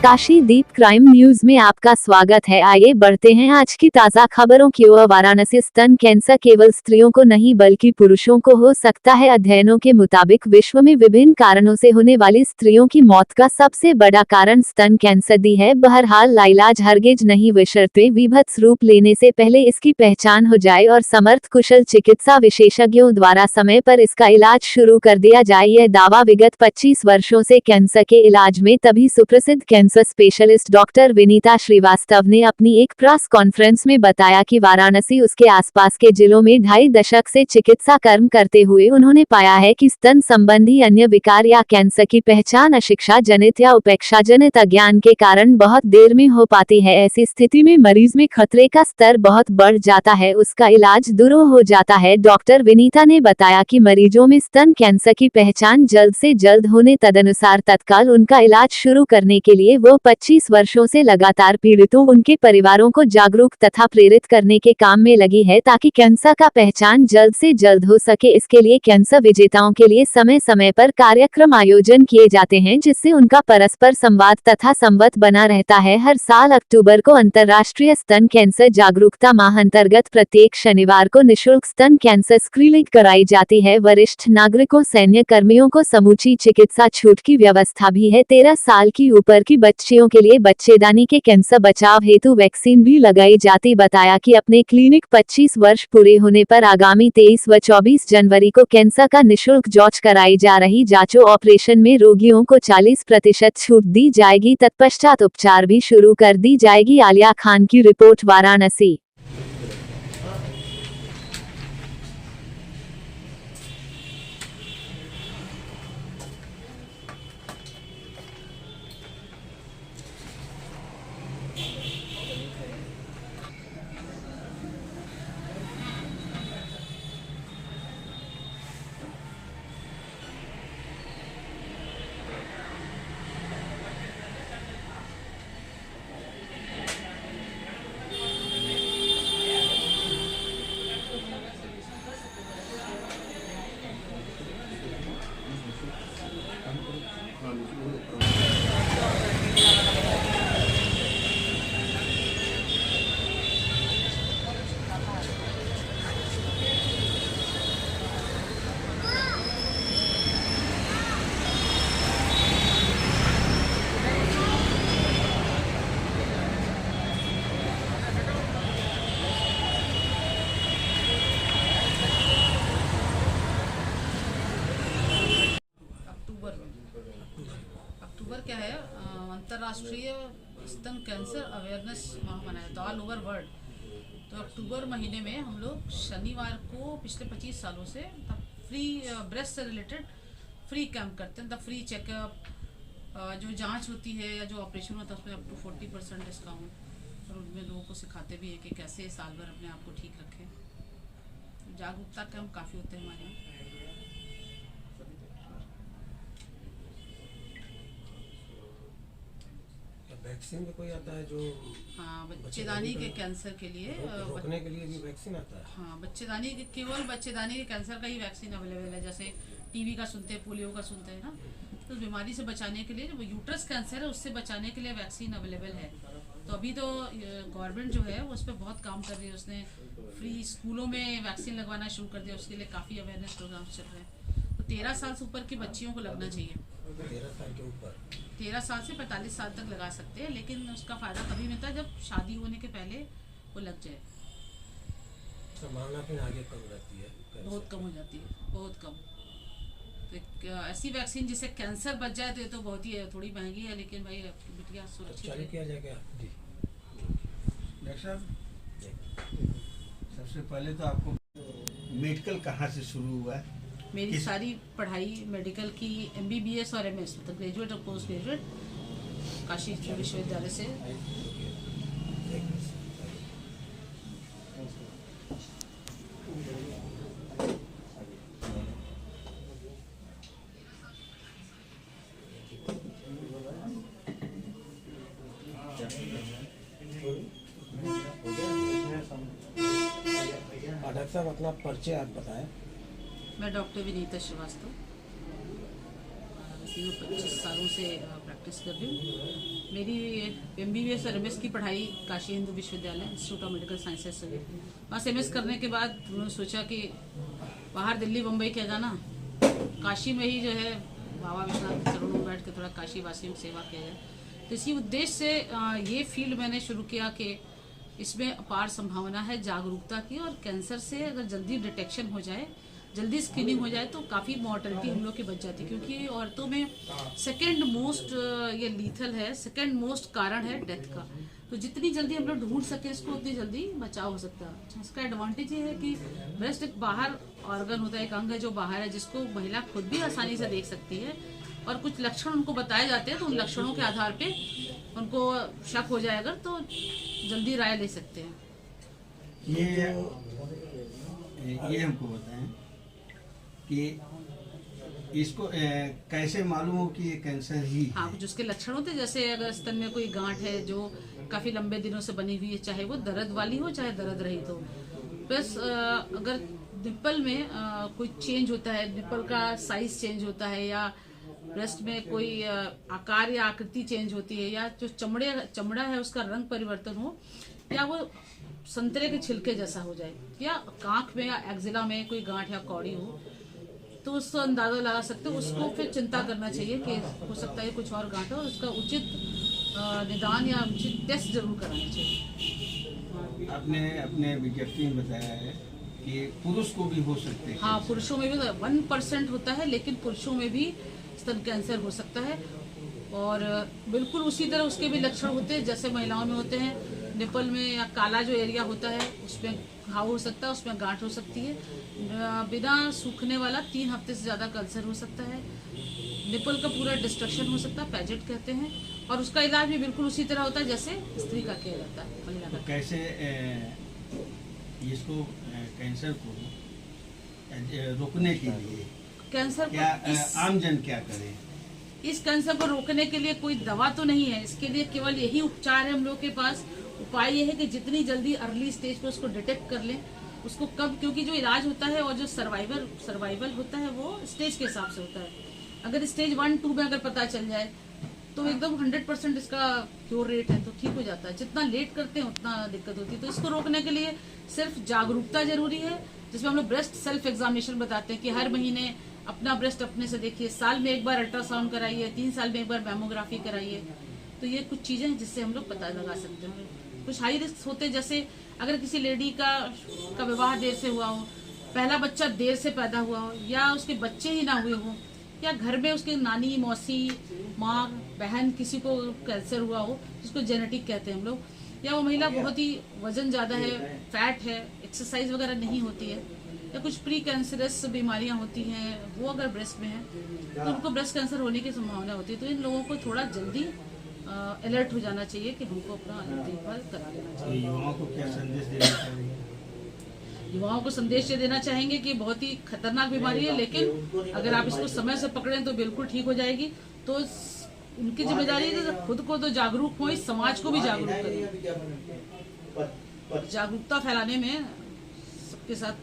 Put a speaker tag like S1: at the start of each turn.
S1: काशीदीप crime news में आपका स्वागत है। आइए बढ़ते हैं आज की ताजा खबरों की ओर। वाराणसी स्तन कैंसर केवल स्त्रियों को नहीं बल्कि पुरुषों को हो सकता है। अध्ययनों के मुताबिक विश्व में विभिन्न कारणों से होने वाली स्त्रियों की मौत का सबसे बड़ा कारण स्तन कैंसर दी है। बहरहाल लाइलाज हरगिज नहीं, बशर्ते विभत्स रूप लेने से पहले इसकी पहचान हो जाए और समर्थ कुशल चिकित्सा विशेषज्ञों द्वारा समय पर इसका इलाज शुरू कर दिया जाए। यह दावा विगत 25 वर्षों से कैंसर के इलाज में तभी सुप्रसिद्ध cancer specialist doctor Vinita Srivastava ने अपनी एक प्रेस कॉन्फ्रेंस में बताया कि वाराणसी उसके आसपास के जिलों में 2.5 दशक से चिकित्सा कर्म करते हुए उन्होंने पाया है कि स्तन संबंधी अन्य विकार या कैंसर की पहचान अशिक्षा जनित या उपेक्षा जनित अज्ञान के कारण बहुत देर में हो पाती है। ऐसी स्थिति में मरीज में खतरे का स्तर बहुत बढ़ जाता है, उसका इलाज दूर हो जाता है। डॉक्टर विनीता ने बताया कि मरीजों में स्तन कैंसर की पहचान जल्द से जल्द होने तदनुसार तत्काल उनका इलाज शुरू करने के लिए वो 25 वर्षों से लगातार पीड़ितों उनके परिवारों को जागरूक तथा प्रेरित करने के काम में लगी है ताकि कैंसर का पहचान जल्द से जल्द हो सके। इसके लिए कैंसर विजेताओं के लिए समय समय पर कार्यक्रम आयोजन किए जाते हैं जिससे उनका परस्पर संवाद तथा संवाद बना रहता है। हर साल अक्टूबर को अंतर्राष्ट्रीय स्तन कैंसर जागरूकता माह अंतर्गत प्रत्येक शनिवार को निःशुल्क स्तन कैंसर स्क्रीनिंग कराई जाती है। वरिष्ठ नागरिकों, सैन्य कर्मियों को समूची चिकित्सा छूट की व्यवस्था भी है। 13 साल की ऊपर की बच्चियों के लिए बच्चेदानी के कैंसर बचाव हेतु वैक्सीन भी लगाई जाती। बताया कि अपने क्लिनिक 25 वर्ष पूरे होने पर आगामी 23 व 24 जनवरी को कैंसर का निःशुल्क जांच कराई जा रही। जांचों ऑपरेशन में रोगियों को 40% छूट दी जाएगी। तत्पश्चात उपचार भी शुरू कर दी जाएगी। आलिया खान की रिपोर्ट, वाराणसी।
S2: अक्टूबर क्या है, अंतर्राष्ट्रीय स्तन कैंसर अवेयरनेस माह मनाया था ऑल ओवर वर्ल्ड। तो अक्टूबर महीने में हम लोग शनिवार को पिछले 25 सालों से फ्री ब्रेस्ट से रिलेटेड फ्री कैंप करते हैं। द फ्री चेकअप, जो जांच होती है या जो ऑपरेशन होता है उसमें अप टू 40% डिस्काउंट। और उनमें लोगों को सिखाते भी है कि कैसे साल भर अपने आप को ठीक रखें। जागरूकता कैंप काफ़ी होते हैं हमारे यहाँ।
S3: वैक्सीन भी कोई आता है जो
S2: बच्चेदानी के कैंसर के लिए
S3: रोकने के लिए भी वैक्सीन आता है।
S2: हाँ, बच्चेदानी के, केवल बच्चेदानी के कैंसर का ही वैक्सीन अवेलेबल है। जैसे टीबी का सुनते हैं, पोलियो का सुनते हैं ना, तो बीमारी से बचाने के लिए जो यूट्रस कैंसर है उससे बचाने के लिए वैक्सीन अवेलेबल है। तो अभी तो गवर्नमेंट जो है वो उस पर बहुत काम कर रही है। उसने फ्री स्कूलों में वैक्सीन लगवाना शुरू कर दिया, उसके लिए काफ़ी अवेयरनेस प्रोग्राम चल रहे हैं। तो 13 साल से ऊपर की बच्चियों को लगना चाहिए।
S3: 13 साल के ऊपर
S2: 13 साल से 45 साल तक लगा सकते हैं, लेकिन उसका फ़ायदा तभी मिलता है जब शादी होने के पहले वो लग जाए।
S3: संभावना फिर आगे कम रहती है,
S2: बहुत कम हो जाती है, बहुत कम। तो एक ऐसी वैक्सीन जिससे कैंसर बच जाए तो ये तो बहुत ही है, थोड़ी महंगी है, लेकिन भाई आपकी बिटिया सुरक्षित
S3: चालू किया जाएगा जी।
S4: डॉक्टर साहब, सबसे पहले तो आपको मेडिकल कहाँ से शुरू हुआ है?
S2: मेरी सारी पढ़ाई मेडिकल की MBBS और MS, मतलब ग्रेजुएट और पोस्ट ग्रेजुएट काशी विश्वविद्यालय से।
S3: डॉक्टर साहब, अपना परिचय आप बताएं।
S2: मैं डॉक्टर विनीता श्रीवास्तव, 25 सालों से प्रैक्टिस कर रही हूँ। मेरी MBBS और MS की पढ़ाई काशी हिंदू विश्वविद्यालय इंस्टीट्यूट ऑफ मेडिकल साइंसेज से हुई। वहाँ से MS करने के बाद उन्होंने सोचा कि बाहर दिल्ली बम्बई क्या जाना, काशी में ही जो है बाबा विश्वनाथ के चरणों में बैठ के थोड़ा काशी वासियों की सेवा किया जाए। तो इसी उद्देश्य से ये फील्ड मैंने शुरू किया कि इसमें अपार संभावना है जागरूकता की, और कैंसर से अगर जल्दी डिटेक्शन हो जाए, जल्दी स्क्रीनिंग हो जाए तो काफ़ी मॉर्टेलिटी हम लोग की बच जाती है, क्योंकि औरतों में सेकंड मोस्ट ये लीथल है, सेकंड मोस्ट कारण है डेथ का। तो जितनी जल्दी हम लोग ढूंढ सके इसको, उतनी जल्दी बचाव हो सकता है। इसका एडवांटेज ये है कि ब्रेस्ट एक बाहर ऑर्गन होता है, एक अंग है जो बाहर है, जिसको महिला खुद भी आसानी से देख सकती है, और कुछ लक्षण उनको बताए जाते हैं तो उन लक्षणों के आधार पे उनको शक हो जाए अगर, तो जल्दी राय ले सकते हैं।
S4: ये हमको बताएं कि इसको कैसे मालूम हो कि ये कैंसर ही है?
S2: हाँ, जिसके लक्षण होते हैं, जैसे अगर स्तन में कोई गांठ है जो काफी लंबे दिनों से बनी हुई है, चाहे वो दर्द वाली हो चाहे दर्द रहित हो, प्लस अगर निप्पल में कोई चेंज होता है, निप्पल का साइज चेंज होता है, या ब्रेस्ट में कोई आकार या आकृति चेंज होती है, या जो चमड़ा है उसका रंग परिवर्तन हो, या वो संतरे के छिलके जैसा हो जाए, या आंख में या एक्जिला में कोई गांठ या कौड़ी हो, तो उसको अंदाजा लगा सकते हो। उसको फिर चिंता करना चाहिए कि हो सकता है कुछ और गांठ हो, और उसका उचित निदान या उचित टेस्ट जरूर कराना चाहिए।
S4: आपने अपने विज्ञप्ति में बताया है कि पुरुष को भी हो सकते हैं।
S2: हाँ, पुरुषों में भी 1% होता है, लेकिन पुरुषों में भी स्तन कैंसर हो सकता है, और बिल्कुल उसी तरह उसके भी लक्षण होते हैं जैसे महिलाओं में होते हैं। निपल में या काला जो एरिया होता है उसमें घाव हो सकता है, उसमें गांठ हो सकती है। बिना सूखने वाला 3 हफ्ते से ज़्यादा कैंसर हो सकता है। निपल का पूरा डिस्ट्रक्शन हो सकता है, पैजेट कहते हैं, और उसका इलाज भी बिल्कुल उसी तरह होता है जैसे स्त्री का किया जाता है, महिला का।
S4: तो कैसे इसको कैंसर को रोकने के लिए
S2: कैंसर
S4: क्या आमजन क्या करे?
S2: इस कैंसर को रोकने के लिए कोई दवा तो नहीं है, इसके लिए केवल यही उपचार है हम लोग के पास। उपाय ये है कि जितनी जल्दी अर्ली स्टेज पर उसको डिटेक्ट कर लें, उसको कब, क्योंकि जो इलाज होता है और जो सर्वाइवल होता है वो स्टेज के हिसाब से होता है। अगर स्टेज 1-2 में अगर पता चल जाए तो एकदम 100% इसका क्योर रेट है, तो ठीक हो जाता है। जितना लेट करते हैं उतना दिक्कत होती है। तो इसको रोकने के लिए सिर्फ जागरूकता जरूरी है, जिसमें हम लोग ब्रेस्ट सेल्फ एग्जामिनेशन बताते हैं कि हर महीने अपना ब्रेस्ट अपने से देखिए, साल में एक बार अल्ट्रासाउंड कराइए, 3 साल में एक बार मैमोग्राफी कराइए। तो ये कुछ चीजें हैं जिससे हम लोग पता लगा सकते हैं। कुछ हाई रिस्क होते हैं, जैसे अगर किसी लेडी का विवाह देर से हुआ हो, पहला बच्चा देर से पैदा हुआ हो, या उसके बच्चे ही ना हुए हो, या घर में उसके नानी, मौसी, माँ, बहन किसी को कैंसर हुआ हो, जिसको जेनेटिक कहते हैं हम लोग, या वो महिला बहुत ही वजन ज्यादा है, फैट है, एक्सरसाइज वगैरह नहीं होती है, या कुछ प्री कैंसरस बीमारियां होती हैं, वो अगर ब्रेस्ट में है तो उनको ब्रेस्ट कैंसर होने की संभावना होती है। तो इन लोगों को थोड़ा जल्दी अलर्ट हो जाना चाहिए कि हमको अपना देखभाल करा लेना चाहिए।
S4: युवाओं को क्या संदेश देना चाहिए?
S2: युवाओं को संदेश ये देना चाहेंगे कि बहुत ही खतरनाक बीमारी है, लेकिन अगर आप इसको समय से पकड़ें तो बिल्कुल ठीक हो जाएगी। तो उनकी जिम्मेदारी है कि खुद को तो जागरूक हो, इस समाज को भी जागरूक करें। जागरूकता फैलाने में सबके साथ